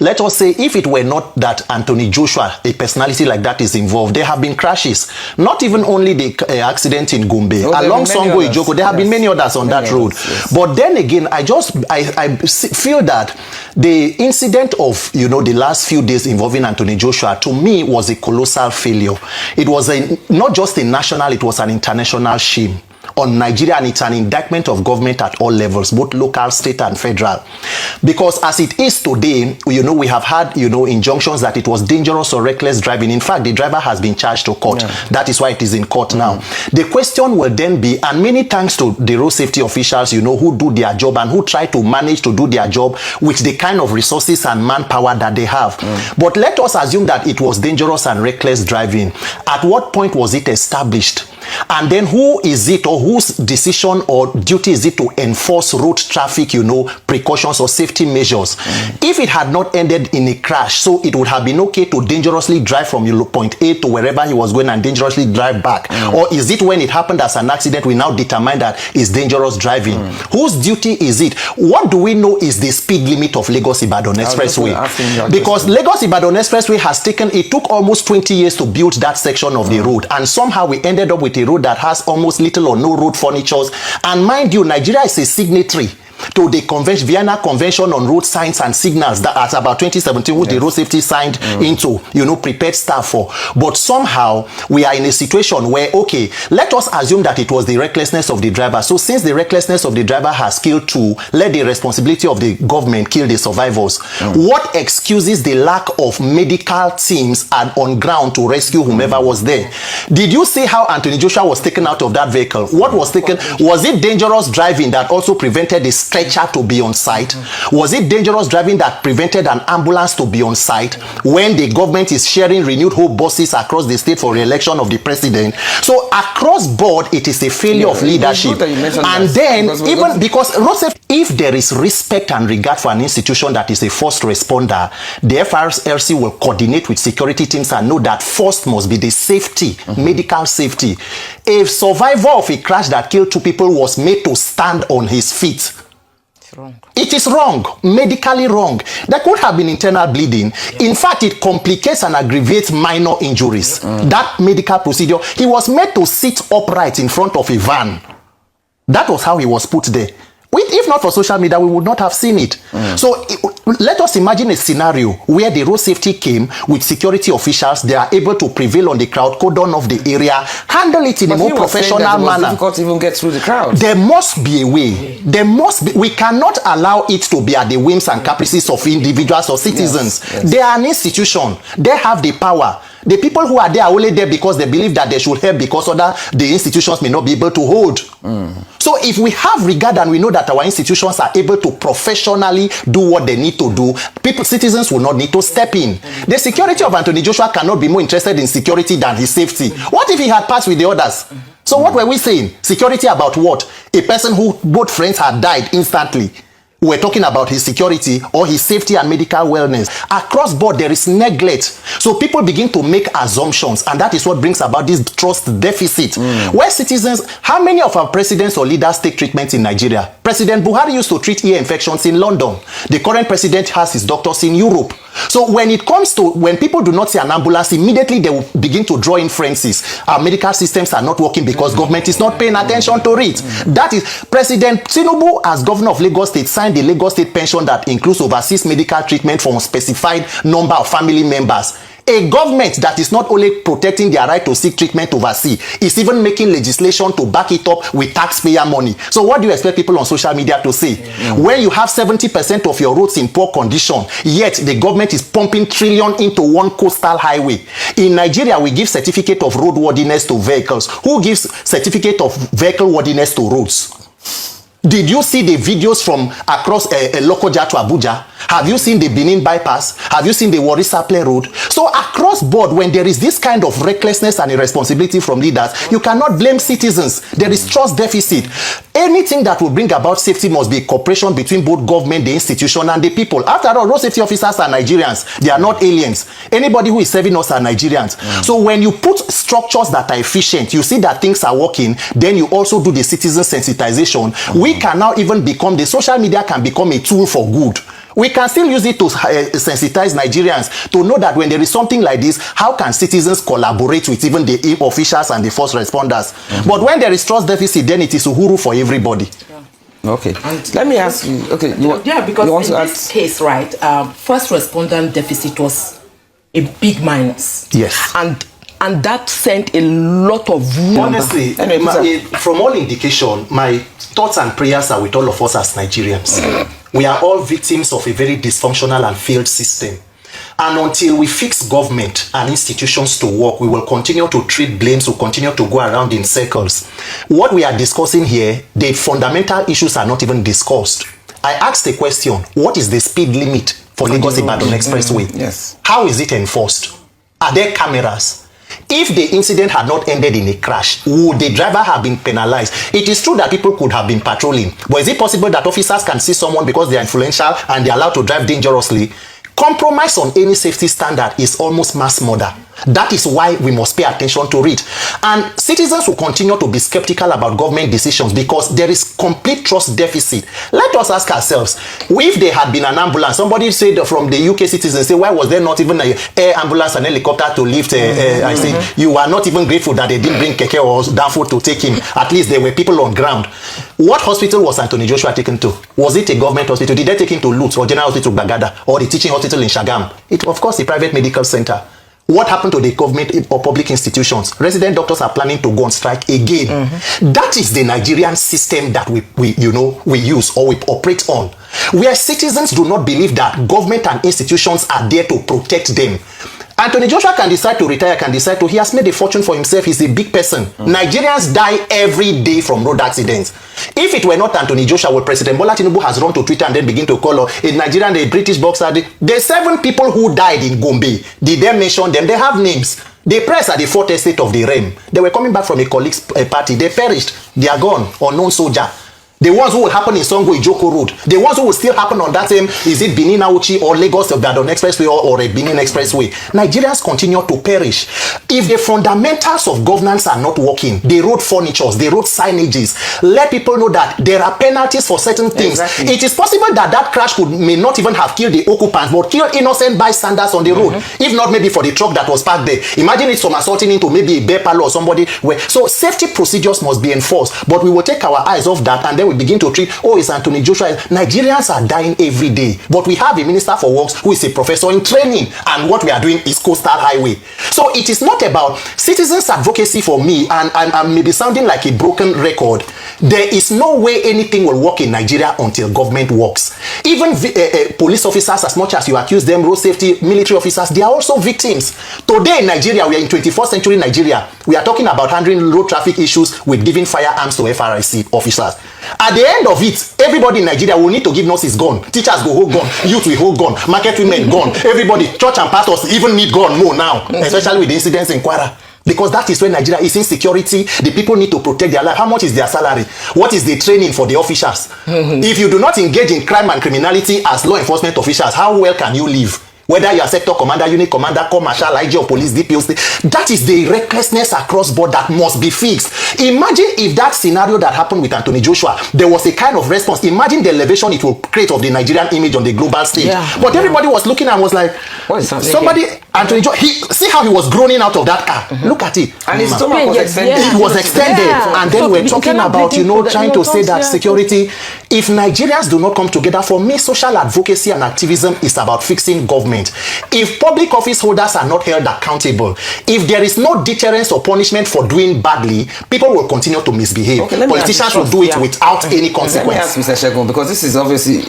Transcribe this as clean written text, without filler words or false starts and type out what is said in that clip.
let us say, if it were not that Anthony Joshua, a personality like that, is involved, there have been crashes. Not even only the accident in Gombe. Along Songo Ijoko, there have been many others on that road. Yes. But then again, I feel that the incident of, the last few days involving Anthony Joshua, to me, was a colossal failure. It was not just a national, it was an international shame on Nigeria, and it's an indictment of government at all levels, both local, state, and federal. Because as it is today, we have had, injunctions that it was dangerous or reckless driving. In fact, the driver has been charged to court. Yeah. That is why it is in court now. The question will then be, and many thanks to the road safety officials, who do their job and who try to manage to do their job with the kind of resources and manpower that they have. But let us assume that it was dangerous and reckless driving. At what point was it established? And then who is it, or whose decision or duty is it to enforce road traffic, precautions or safety measures? If it had not ended in a crash, so it would have been okay to dangerously drive from point A to wherever he was going and dangerously drive back? Or is it when it happened as an accident, we now determine that it's dangerous driving? Whose duty is it? What do we know is the speed limit of Lagos-Ibadan Expressway? Because Lagos-Ibadan Expressway it took almost 20 years to build that section of the road, and somehow we ended up with a road that has almost little or no road furnitures. And mind you, Nigeria is a signatory to the Vienna Convention on Road Signs and Signals that at about 2017, which the road safety signed into, prepared staff for. But somehow we are in a situation where, okay, let us assume that it was the recklessness of the driver. So since the recklessness of the driver has killed two, let the responsibility of the government kill the survivors. What excuses the lack of medical teams and on ground to rescue whomever was there? Did you see how Anthony Joshua was taken out of that vehicle? What was taken? Was it dangerous driving that also prevented the stretcher to be on site? Was it dangerous driving that prevented an ambulance to be on site when the government is sharing renewed hope buses across the state for re-election of the president? So across board, it is a failure of leadership. And then even because if there is respect and regard for an institution that is a first responder, the FRSC will coordinate with security teams and know that first must be the safety, medical safety. A survivor of a crash that killed two people was made to stand on his feet. Wrong. It is wrong, medically wrong. There could have been internal bleeding. In fact, it complicates and aggravates minor injuries. That medical procedure, he was made to sit upright in front of a van. That was how he was put there. If not for social media, we would not have seen it. So let us imagine a scenario where the road safety came with security officials. They are able to prevail on the crowd, cordon off the area, handle it in a more professional manner. It was difficult to even get through the crowd. There must be a way. There must be. We cannot allow it to be at the whims and caprices of individuals or citizens. Yes. They are an institution. They have the power. The people who are there are only there because they believe that they should help because the institutions may not be able to hold. So if we have regard and we know that our institutions are able to professionally do what they need to do, citizens will not need to step in. The security of Anthony Joshua cannot be more interested in security than his safety. What if he had passed with the others? So what were we saying? Security about what? A person who both friends had died instantly. We're talking about his security or his safety and medical wellness. Across board, there is neglect. So people begin to make assumptions, and that is what brings about this trust deficit. Where citizens, how many of our presidents or leaders take treatment in Nigeria? President Buhari used to treat ear infections in London. The current president has his doctors in Europe. So when it comes to, when people do not see an ambulance, immediately they will begin to draw inferences. Our medical systems are not working because government is not paying attention to it. That is, President Tinubu, as governor of Lagos State, signed the Lagos State pension that includes overseas medical treatment for a specified number of family members. A government that is not only protecting their right to seek treatment overseas, is even making legislation to back it up with taxpayer money. So what do you expect people on social media to say? When you have 70% of your roads in poor condition, yet the government is pumping trillion into one coastal highway. In Nigeria, we give certificate of roadworthiness to vehicles. Who gives certificate of vehicle worthiness to roads? Did you see the videos from across Lokoja to Abuja? Have you seen the Benin bypass? Have you seen the Warri Saple road? So across board, when there is this kind of recklessness and irresponsibility from leaders, you cannot blame citizens. There is trust deficit. Anything that will bring about safety must be cooperation between both government, the institution, and the people. After all, road safety officers are Nigerians. They are not aliens. Anybody who is serving us are Nigerians. So when you put structures that are efficient, you see that things are working, then you also do the citizen sensitization. We can now even become, the social media can become a tool for good. We can still use it to sensitize Nigerians to know that when there is something like this, how can citizens collaborate with even the officials and the first responders? But when there is trust deficit, then it is uhuru for everybody. Okay. And let me ask you. Okay. Because in this case, right, first responder deficit was a big minus. Yes. And that sent a lot of honestly, from all indication, my thoughts and prayers are with all of us as Nigerians. We are all victims of a very dysfunctional and failed system. And until we fix government and institutions to work, we will continue to treat blames, we'll continue to go around in circles. What we are discussing here, the fundamental issues are not even discussed. I asked the question, what is the speed limit for Lagos-Ibadan Expressway? Yes. How is it enforced? Are there cameras? If the incident had not ended in a crash, would the driver have been penalized? It is true that people could have been patrolling, but is it possible that officers can see someone because they are influential and they are allowed to drive dangerously? Compromise on any safety standard is almost mass murder. That is why we must pay attention to it. And citizens will continue to be skeptical about government decisions because there is complete trust deficit. Let us ask ourselves, if there had been an ambulance, somebody said from the UK citizens, say, why was there not even an air ambulance and helicopter to lift? I said, you are not even grateful that they didn't bring Keke or Danfo to take him. At least there were people on ground. What hospital was Anthony Joshua taken to? Was it a government hospital? Did they take him to Lutz or General Hospital Bagada or the teaching hospital in Shagam? It, of course, the private medical center. What happened to the government or public institutions? Resident doctors are planning to go on strike again. That is the Nigerian system that we use or we operate on, where citizens do not believe that government and institutions are there to protect them. Anthony Joshua can decide to retire, he has made a fortune for himself, he's a big person. Nigerians die every day from road accidents. If it were not Anthony Joshua, well, President Bola Tinubu has run to Twitter and then begin to call a Nigerian, a British boxer. The 7 people who died in Gombe, did they mention them? They have names. They press at the 4th estate of the realm. They were coming back from a colleague's party. They perished. They are gone. Unknown soldier. The ones who will happen in Songo Ijoko Road. The ones who will still happen on that same, is it Benin Auchi or Lagos Ibadan Expressway or a Benin Expressway? Nigerians continue to perish. If the fundamentals of governance are not working, the road furnitures, the road signages, let people know that there are penalties for certain things. Exactly. It is possible that that crash may not even have killed the occupants, but killed innocent bystanders on the road. If not maybe for the truck that was parked there. Imagine it somersaulting into maybe a bear parlor or somebody. So safety procedures must be enforced, but we will take our eyes off that and then we begin to treat, it's Anthony Joshua. Nigerians are dying every day, but we have a minister for works who is a professor in training, and what we are doing is coastal highway. So it is not about citizens advocacy for me, and maybe sounding like a broken record. There is no way anything will work in Nigeria until government works. Even police officers, as much as you accuse them, road safety, military officers, they are also victims. Today in Nigeria, we are in 21st century Nigeria. We are talking about handling road traffic issues with giving firearms to FRIC officers. At the end of it, everybody in Nigeria will need to give nurses gun, teachers go hold gun, youth will hold gun, market women gun, everybody, church and pastors even need gun more now, especially with the incidents in Kwara. Because that is where Nigeria is insecurity. The people need to protect their life. How much is their salary? What is the training for the officers? If you do not engage in crime and criminality as law enforcement officials, how well can you live? Whether you are sector commander, unit commander, commercial, IG or police, DPO, that is the recklessness across board that must be fixed. Imagine if that scenario that happened with Anthony Joshua, there was a kind of response. Imagine the elevation it will create of the Nigerian image on the global stage. But everybody was looking and was like, somebody, Anthony Joshua, see how he was groaning out of that car. Look at it. And his stomach was extended. It was extended. And then we're talking about, trying to say that security. If Nigerians do not come together, for me, social advocacy and activism is about fixing government. If public office holders are not held accountable, if there is no deterrence or punishment for doing badly, people will continue to misbehave. Politicians will do it without any consequence. Let me ask Mr. Shegun, because this is obviously...